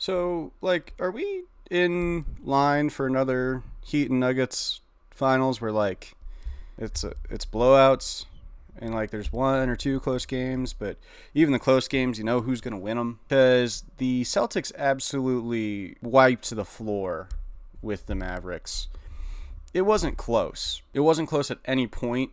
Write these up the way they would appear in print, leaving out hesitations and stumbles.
So, are we in line for another Heat and Nuggets finals where it's blowouts and there's one or two close games, but even the close games, you know who's going to win them because the Celtics absolutely wiped the floor with the Mavericks. It wasn't close. It wasn't close at any point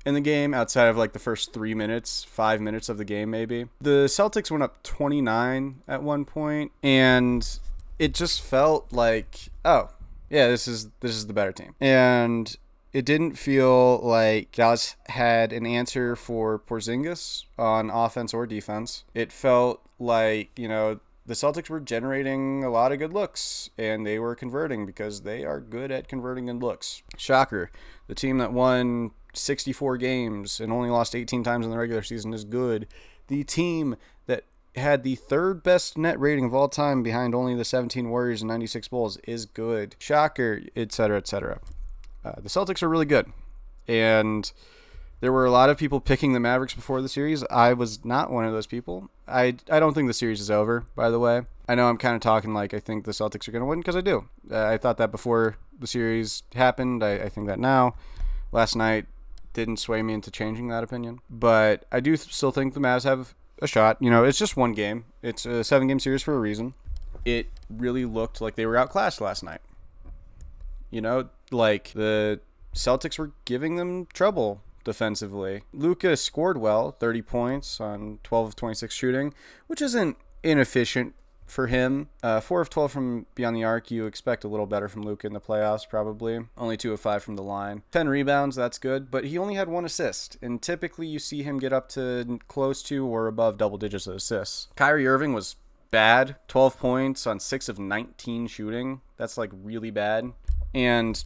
in the game outside of the first 3 minutes, 5 minutes of the game maybe. The Celtics went up 29 at one point, and it just felt like, oh, yeah, this is the better team. And it didn't feel like Dallas had an answer for Porzingis on offense or defense. It felt like, the Celtics were generating a lot of good looks, and they were converting because they are good at converting good looks. Shocker. The team that won 64 games and only lost 18 times in the regular season is good. The team that had the third best net rating of all time behind only the 17 Warriors and 96 Bulls is good. Shocker, etc., etc. The Celtics are really good, and there were a lot of people picking the Mavericks before the series. I was not one of those people. I don't think the series is over, by the way. I know I'm kind of talking like I think the Celtics are going to win, because I do. I thought that before the series happened. I think that now. Last night didn't sway me into changing that opinion. But I do still think the Mavs have a shot. It's just one game. It's a 7-game series for a reason. It really looked like they were outclassed last night. The Celtics were giving them trouble defensively. Luka scored well, 30 points on 12 of 26 shooting, which isn't inefficient for him. 4 of 12 from beyond the arc. You expect a little better from Luka in the playoffs, probably. Only 2 of 5 from the line. 10 rebounds, that's good, but he only had 1 assist, and typically you see him get up to close to or above double digits of assists. Kyrie Irving was bad. 12 points on 6 of 19 shooting. That's really bad. And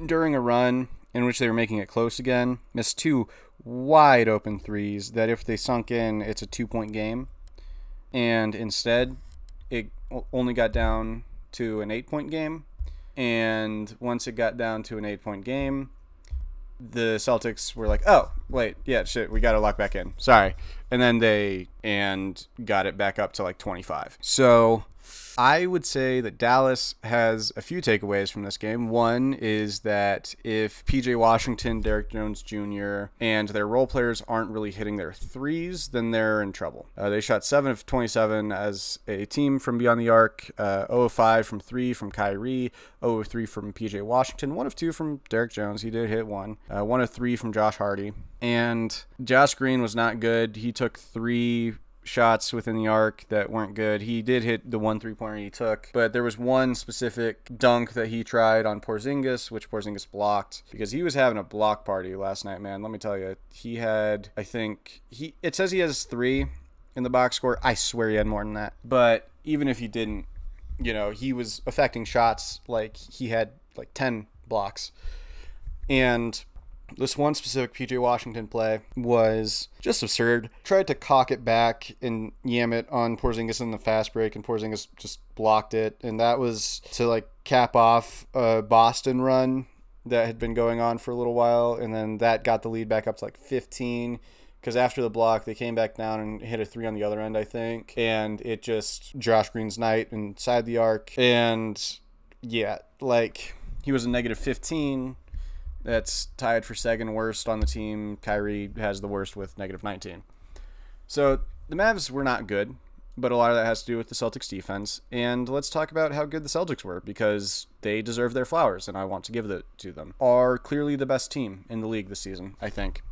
during a run in which they were making it close again, missed 2 wide open threes that if they sunk in, it's a 2-point game. And instead, it only got down to an 8-point game. And once it got down to an 8-point game, the Celtics were like, oh, wait, yeah, shit, we got to lock back in. Sorry. And then they got it back up to 25. So I would say that Dallas has a few takeaways from this game. One is that if PJ Washington, Derek Jones Jr., and their role players aren't really hitting their threes, then they're in trouble. They shot 7 of 27 as a team from beyond the arc, 0 of 5 from 3 from Kyrie, 0 of 3 from PJ Washington, 1 of 2 from Derek Jones. He did hit 1. 1 of 3 from Josh Hardy. And Josh Green was not good. He took 3 shots within the arc that weren't good. He did hit the 1 3-pointer he took, but there was one specific dunk that he tried on Porzingis, which Porzingis blocked, because he was having a block party last night, man. Let me tell you, he had, it says he has 3 in the box score. I swear he had more than that. But even if he didn't, he was affecting shots. He had 10 blocks. And this one specific PJ Washington play was just absurd. Tried to cock it back and yam it on Porzingis in the fast break, and Porzingis just blocked it. And that was to cap off a Boston run that had been going on for a little while. And then that got the lead back up to 15. Because after the block, they came back down and hit a 3 on the other end, I think. And it just, Josh Green's night inside the arc. And yeah, he was a negative 15. That's tied for second worst on the team. Kyrie has the worst with negative 19. So the Mavs were not good, but a lot of that has to do with the Celtics defense. And let's talk about how good the Celtics were, because they deserve their flowers, and I want to give it to them. Are clearly the best team in the league this season, I think.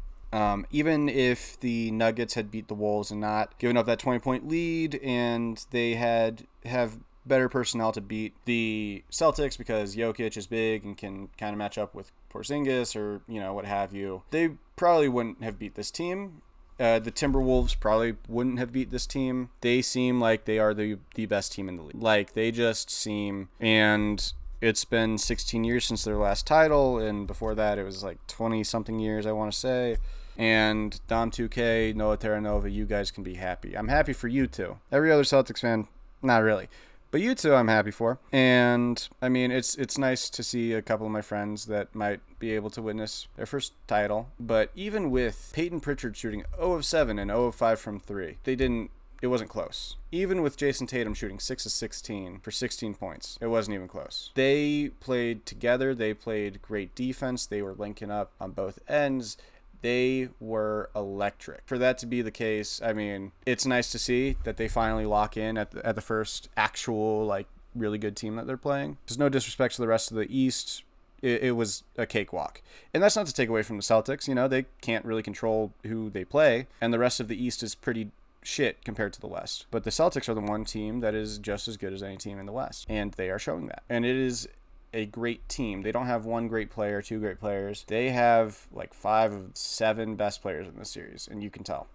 Even if the Nuggets had beat the Wolves and not given up that 20-point lead, and they have better personnel to beat the Celtics because Jokic is big and can kind of match up with Porzingis or, what have you, they probably wouldn't have beat this team. The Timberwolves probably wouldn't have beat this team. They seem like they are the best team in the league. They just seem, and it's been 16 years since their last title, and before that it was 20-something years, I want to say. And Dom 2K, Noah Terranova, you guys can be happy. I'm happy for you two. Every other Celtics fan, not really. But you two I'm happy for. And, I mean, it's nice to see a couple of my friends that might be able to witness their first title. But even with Peyton Pritchard shooting 0 of 7 and 0 of 5 from 3, they didn't it wasn't close. Even with Jayson Tatum shooting 6 of 16 for 16 points, it wasn't even close. They played together. They played great defense. They were linking up on both ends. They were electric. For that to be the case, I mean, it's nice to see that they finally lock in at the first actual, like, really good team that they're playing. There's no disrespect to the rest of the East. It was a cakewalk. And that's not to take away from the Celtics. You know, they can't really control who they play, and the rest of the East is pretty shit compared to the West. But the Celtics are the one team that is just as good as any team in the West, and they are showing that. And it is a great team. They don't have one great player, two great players. They have like 5 of 7 best players in this series, and you can tell.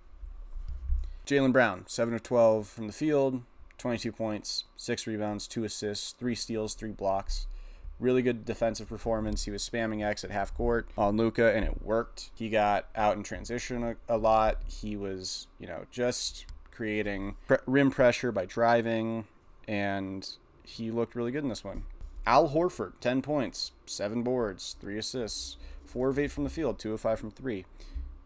Jaylen Brown, 7 of 12 from the field, 22 points, 6 rebounds, 2 assists, 3 steals, 3 blocks. Really good defensive performance. He was spamming X at half court on Luka, and it worked. He got out in transition a lot. He was, just creating rim pressure by driving, and he looked really good in this one. Al Horford, 10 points, 7 boards, 3 assists, 4 of 8 from the field, 2 of 5 from 3.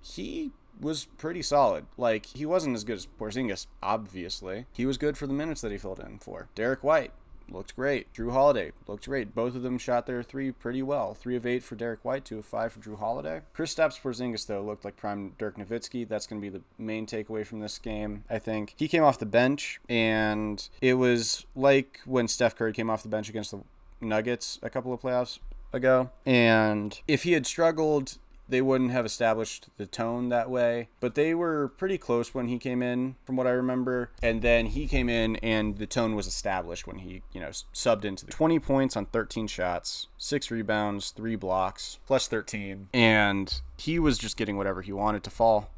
He was pretty solid. Like, he wasn't as good as Porzingis, obviously. He was good for the minutes that he filled in for. Derek White looked great. Drew Holiday looked great. Both of them shot their 3 pretty well. 3 of 8 for Derek White, 2 of 5 for Drew Holiday. Kristaps Porzingis, though, looked like prime Dirk Nowitzki. That's going to be the main takeaway from this game, I think. He came off the bench, and it was like when Steph Curry came off the bench against the Nuggets a couple of playoffs ago. And if he had struggled, they wouldn't have established the tone that way. But they were pretty close when he came in, from what I remember. And then he came in and the tone was established when he, subbed into the 20 points on 13 shots, 6 rebounds, 3 blocks, plus 13. And he was just getting whatever he wanted to fall.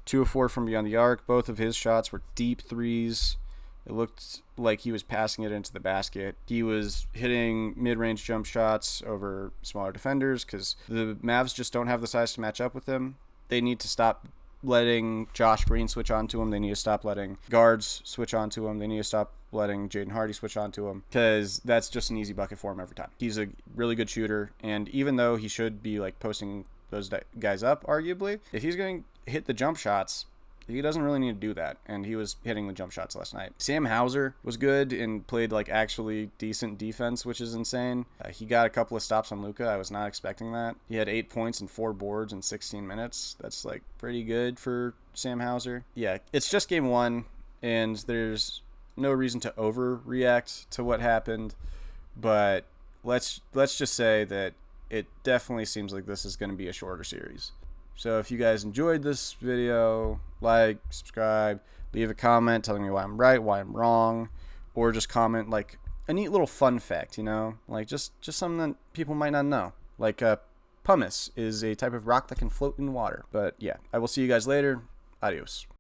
2 of 4 from beyond the arc. Both of his shots were deep threes. It looked like he was passing it into the basket. He was hitting mid-range jump shots over smaller defenders because the Mavs just don't have the size to match up with him. They need to stop letting Josh Green switch onto him. They need to stop letting guards switch onto him. They need to stop letting Jaden Hardy switch onto him because that's just an easy bucket for him every time. He's a really good shooter, and even though he should be like posting those guys up, arguably, if he's going to hit the jump shots, he doesn't really need to do that, and he was hitting the jump shots last night. Sam Hauser was good and played like actually decent defense, which is insane. He got a couple of stops on Luka. I was not expecting that. He had 8 points and 4 boards in 16 minutes. That's like pretty good for Sam Hauser. Yeah, it's just game 1, and there's no reason to overreact to what happened, but let's just say that it definitely seems like this is going to be a shorter series. So if you guys enjoyed this video, like, subscribe, leave a comment telling me why I'm right, why I'm wrong, or just comment like a neat little fun fact, like just something that people might not know. Like pumice is a type of rock that can float in water. But yeah, I will see you guys later. Adios.